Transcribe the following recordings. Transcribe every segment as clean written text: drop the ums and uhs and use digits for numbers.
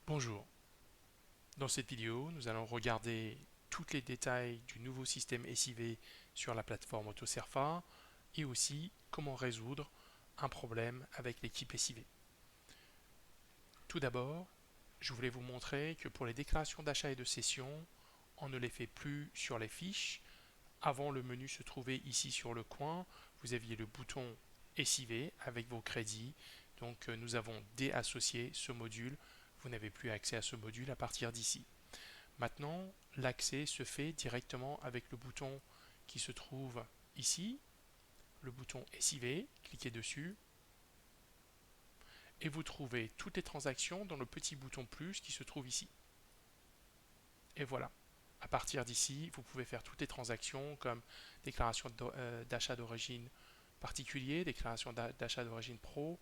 Bonjour, dans cette vidéo, nous allons regarder tous les détails du nouveau système SIV sur la plateforme AutoSerfa et aussi comment résoudre un problème avec l'équipe SIV. Tout d'abord, je voulais vous montrer que pour les déclarations d'achat et de cession, on ne les fait plus sur les fiches. Avant, le menu se trouvait ici sur le coin. Vous aviez le bouton SIV avec vos crédits. Donc nous avons déassocié ce module. Vous n'avez plus accès à ce module à partir d'ici. Maintenant, l'accès se fait directement avec le bouton qui se trouve ici, le bouton SIV, cliquez dessus, et vous trouvez toutes les transactions dans le petit bouton plus qui se trouve ici. Et voilà. À partir d'ici, vous pouvez faire toutes les transactions comme déclaration d'achat d'origine particulier, déclaration d'achat d'origine pro,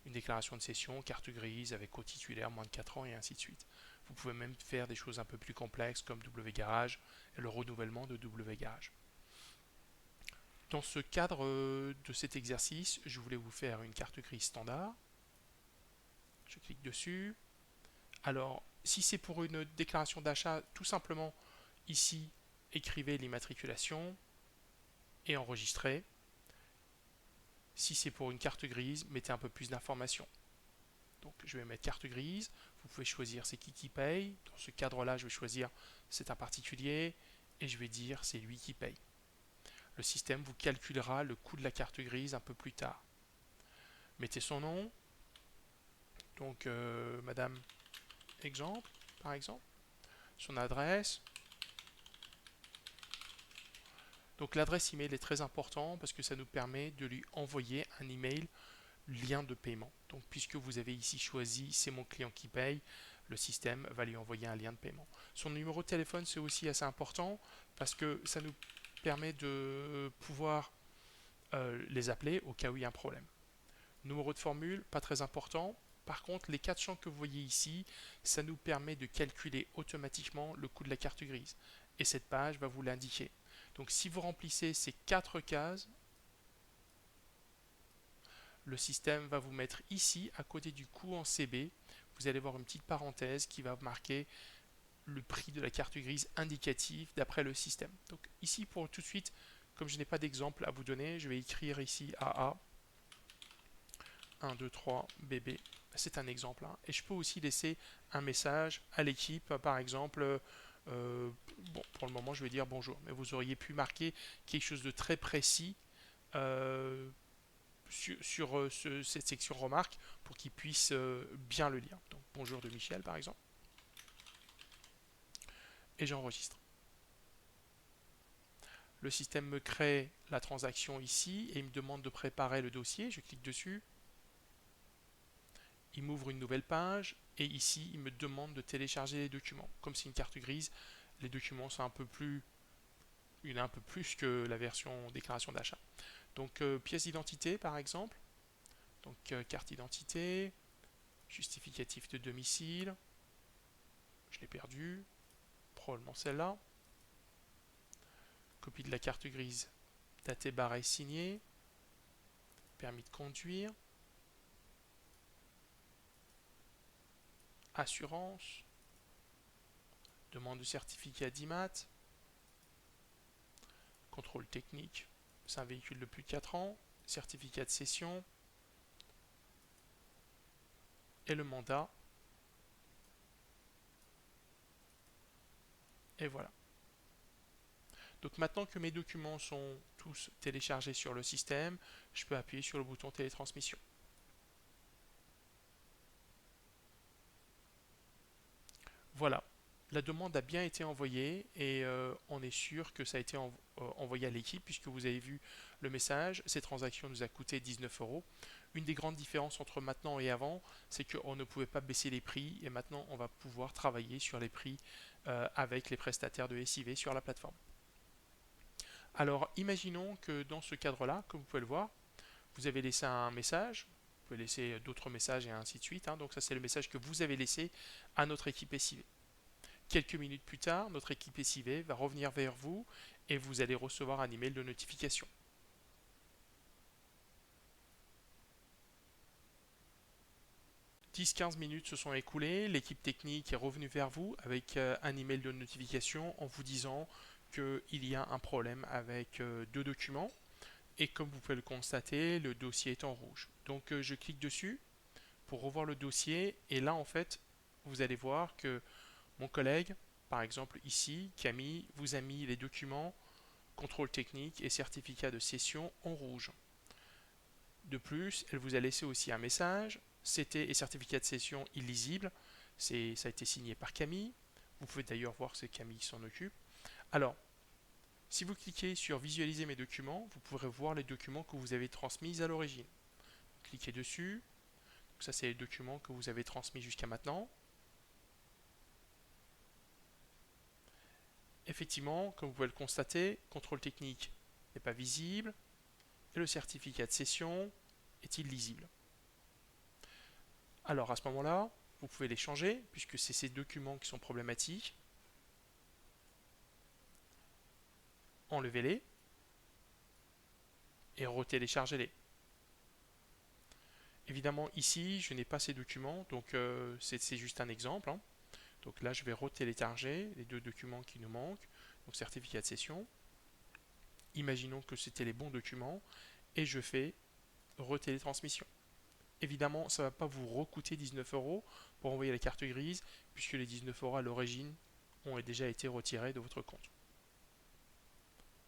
une déclaration de cession, carte grise avec co-titulaire moins de 4 ans et ainsi de suite. Vous pouvez même faire des choses un peu plus complexes comme W-Garage et le renouvellement de W-Garage. Dans ce cadre de cet exercice, je voulais vous faire une carte grise standard. Je clique dessus. Alors, si c'est pour une déclaration d'achat, tout simplement, ici, écrivez l'immatriculation et enregistrez. Si c'est pour une carte grise, mettez un peu plus d'informations. Donc je vais mettre carte grise, vous pouvez choisir c'est qui paye. Dans ce cadre-là, je vais choisir c'est un particulier et je vais dire c'est lui qui paye. Le système vous calculera le coût de la carte grise un peu plus tard. Mettez son nom, donc Madame exemple, par exemple, son adresse. Donc l'adresse email est très important parce que ça nous permet de lui envoyer un email lien de paiement. Donc puisque vous avez ici choisi c'est mon client qui paye, le système va lui envoyer un lien de paiement. Son numéro de téléphone c'est aussi assez important parce que ça nous permet de pouvoir les appeler au cas où il y a un problème. Numéro de formule, pas très important. Par contre, les 4 champs que vous voyez ici, ça nous permet de calculer automatiquement le coût de la carte grise. Et cette page va vous l'indiquer. Donc si vous remplissez ces 4 cases, le système va vous mettre ici, à côté du coût en CB, vous allez voir une petite parenthèse qui va marquer le prix de la carte grise indicatif d'après le système. Donc ici, pour tout de suite, comme je n'ai pas d'exemple à vous donner, je vais écrire ici AA 1, 2, 3 BB. C'est un exemple. Et je peux aussi laisser un message à l'équipe, par exemple, bon, pour le moment, je vais dire bonjour. Mais vous auriez pu marquer quelque chose de très précis euh, sur cette section remarque pour qu'ils puissent bien le lire. Donc bonjour de Michel par exemple. Et j'enregistre. Le système me crée la transaction ici et il me demande de préparer le dossier. Je clique dessus. Il m'ouvre une nouvelle page et ici il me demande de télécharger les documents. Comme c'est une carte grise, les documents sont un peu plus, il y en a un peu plus que la version déclaration d'achat. Donc pièce d'identité par exemple. Donc carte d'identité, justificatif de domicile. Je l'ai perdu. Probablement celle-là. Copie de la carte grise datée, barrée, signée. Permis de conduire. Assurance. Demande de certificat d'IMAT. Contrôle technique. C'est un véhicule de plus de 4 ans. Certificat de cession. Et le mandat. Et voilà. Donc maintenant que mes documents sont tous téléchargés sur le système, je peux appuyer sur le bouton télétransmission. Voilà, la demande a bien été envoyée et on est sûr que ça a été envoyé à l'équipe puisque vous avez vu le message. Cette transaction nous a coûté 19 euros. Une des grandes différences entre maintenant et avant, c'est qu'on ne pouvait pas baisser les prix et maintenant on va pouvoir travailler sur les prix avec les prestataires de SIV sur la plateforme. Alors imaginons que dans ce cadre-là, comme vous pouvez le voir, vous avez laissé un message, vous pouvez laisser d'autres messages et ainsi de suite. Donc ça c'est le message que vous avez laissé à notre équipe SIV. Quelques minutes plus tard, notre équipe SIV va revenir vers vous et vous allez recevoir un email de notification. 10-15 minutes se sont écoulées, l'équipe technique est revenue vers vous avec un email de notification en vous disant qu'il y a un problème avec deux documents. Et comme vous pouvez le constater, le dossier est en rouge. Donc je clique dessus pour revoir le dossier. Et là, en fait, vous allez voir que mon collègue, par exemple ici, Camille, vous a mis les documents contrôle technique et certificat de session en rouge. De plus, elle vous a laissé aussi un message, CT et certificat de session illisible. Ça a été signé par Camille. Vous pouvez d'ailleurs voir que c'est Camille qui s'en occupe. Alors, si vous cliquez sur visualiser mes documents, vous pourrez voir les documents que vous avez transmis à l'origine. Cliquez dessus. Donc ça, c'est les documents que vous avez transmis jusqu'à maintenant. Effectivement, comme vous pouvez le constater, contrôle technique n'est pas visible et le certificat de session est illisible. Alors à ce moment-là, vous pouvez les changer puisque c'est ces documents qui sont problématiques. Enlevez-les et retéléchargez-les. Évidemment, ici, je n'ai pas ces documents, donc c'est juste un exemple. Hein. Donc là, je vais retélécharger les deux documents qui nous manquent. Donc certificat de session. Imaginons que c'était les bons documents et je fais retélétransmission. Évidemment, ça ne va pas vous recoûter 19 € pour envoyer la carte grise puisque les 19 € à l'origine ont déjà été retirés de votre compte.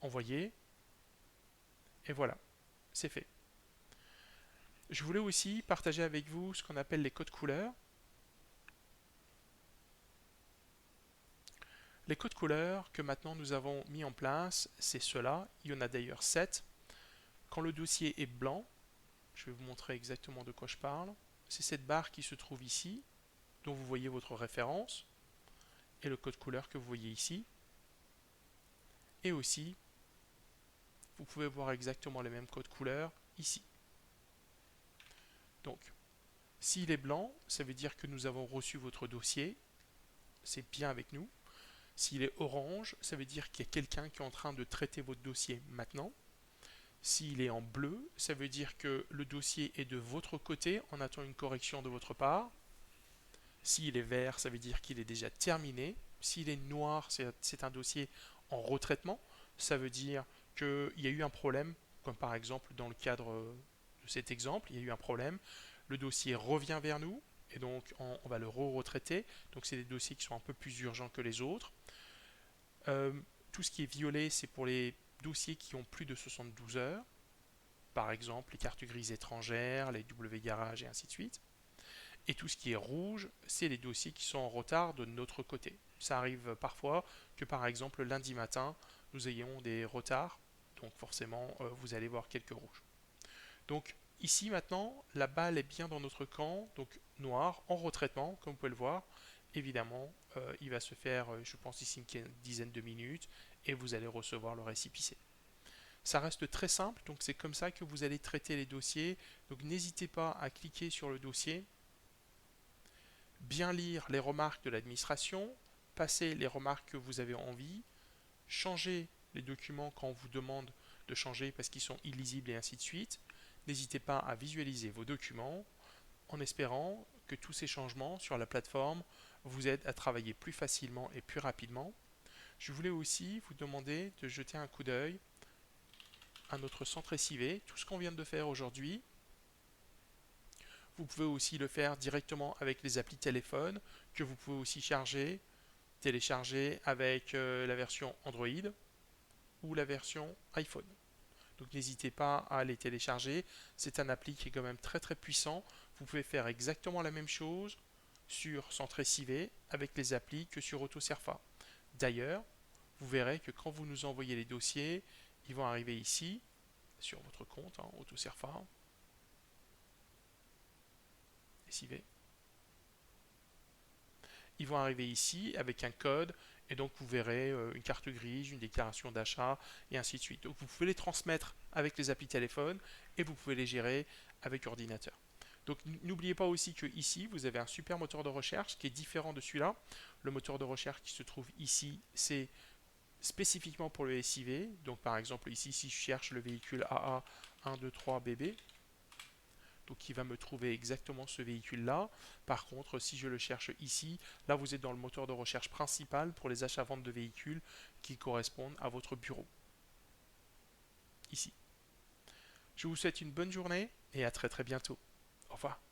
Envoyer et voilà, c'est fait. Je voulais aussi partager avec vous ce qu'on appelle les codes couleurs. Les codes couleurs que maintenant nous avons mis en place, c'est cela. Il y en a d'ailleurs 7. Quand le dossier est blanc, je vais vous montrer exactement de quoi je parle. C'est cette barre qui se trouve ici, dont vous voyez votre référence, et le code couleur que vous voyez ici. Et aussi, vous pouvez voir exactement les mêmes codes couleurs ici. Donc, s'il est blanc, ça veut dire que nous avons reçu votre dossier, c'est bien avec nous. S'il est orange, ça veut dire qu'il y a quelqu'un qui est en train de traiter votre dossier maintenant. S'il est en bleu, ça veut dire que le dossier est de votre côté, on attend une correction de votre part. S'il est vert, ça veut dire qu'il est déjà terminé. S'il est noir, c'est un dossier en retraitement. Ça veut dire qu'il y a eu un problème, comme par exemple dans le cadre de cet exemple, il y a eu un problème. Le dossier revient vers nous et donc on va le retraiter. Donc c'est des dossiers qui sont un peu plus urgents que les autres. Tout ce qui est violet, c'est pour les dossiers qui ont plus de 72 heures. Par exemple, les cartes grises étrangères, les W Garage et ainsi de suite. Et tout ce qui est rouge, c'est les dossiers qui sont en retard de notre côté. Ça arrive parfois que par exemple lundi matin, nous ayons des retards. Donc forcément, vous allez voir quelques rouges. Donc ici maintenant, la balle est bien dans notre camp, donc noir, en retraitement, comme vous pouvez le voir. Évidemment, il va se faire, je pense ici une dizaine de minutes, et vous allez recevoir le récépissé. Ça reste très simple, donc c'est comme ça que vous allez traiter les dossiers. Donc n'hésitez pas à cliquer sur le dossier, bien lire les remarques de l'administration, passer les remarques que vous avez envie, changer les documents quand on vous demande de changer parce qu'ils sont illisibles et ainsi de suite. N'hésitez pas à visualiser vos documents en espérant que tous ces changements sur la plateforme vous aident à travailler plus facilement et plus rapidement. Je voulais aussi vous demander de jeter un coup d'œil à notre centre SIV, tout ce qu'on vient de faire aujourd'hui. Vous pouvez aussi le faire directement avec les applis téléphone que vous pouvez aussi télécharger avec la version Android ou la version iPhone. Donc n'hésitez pas à les télécharger. C'est un appli qui est quand même très très puissant. Vous pouvez faire exactement la même chose sur Centre SIV avec les applis que sur AutoSerfa. D'ailleurs, vous verrez que quand vous nous envoyez les dossiers, ils vont arriver ici sur votre compte AutoSerfa. SIV. Ils vont arriver ici avec un code et donc vous verrez une carte grise, une déclaration d'achat et ainsi de suite. Donc vous pouvez les transmettre avec les applis téléphone et vous pouvez les gérer avec ordinateur. Donc n'oubliez pas aussi que ici vous avez un super moteur de recherche qui est différent de celui-là. Le moteur de recherche qui se trouve ici, c'est spécifiquement pour le SIV. Donc par exemple ici si je cherche le véhicule AA 123 BB, Donc il va me trouver exactement ce véhicule-là. Par contre, si je le cherche ici, là vous êtes dans le moteur de recherche principal pour les achats-ventes de véhicules qui correspondent à votre bureau. Ici. Je vous souhaite une bonne journée et à très très bientôt. Au revoir.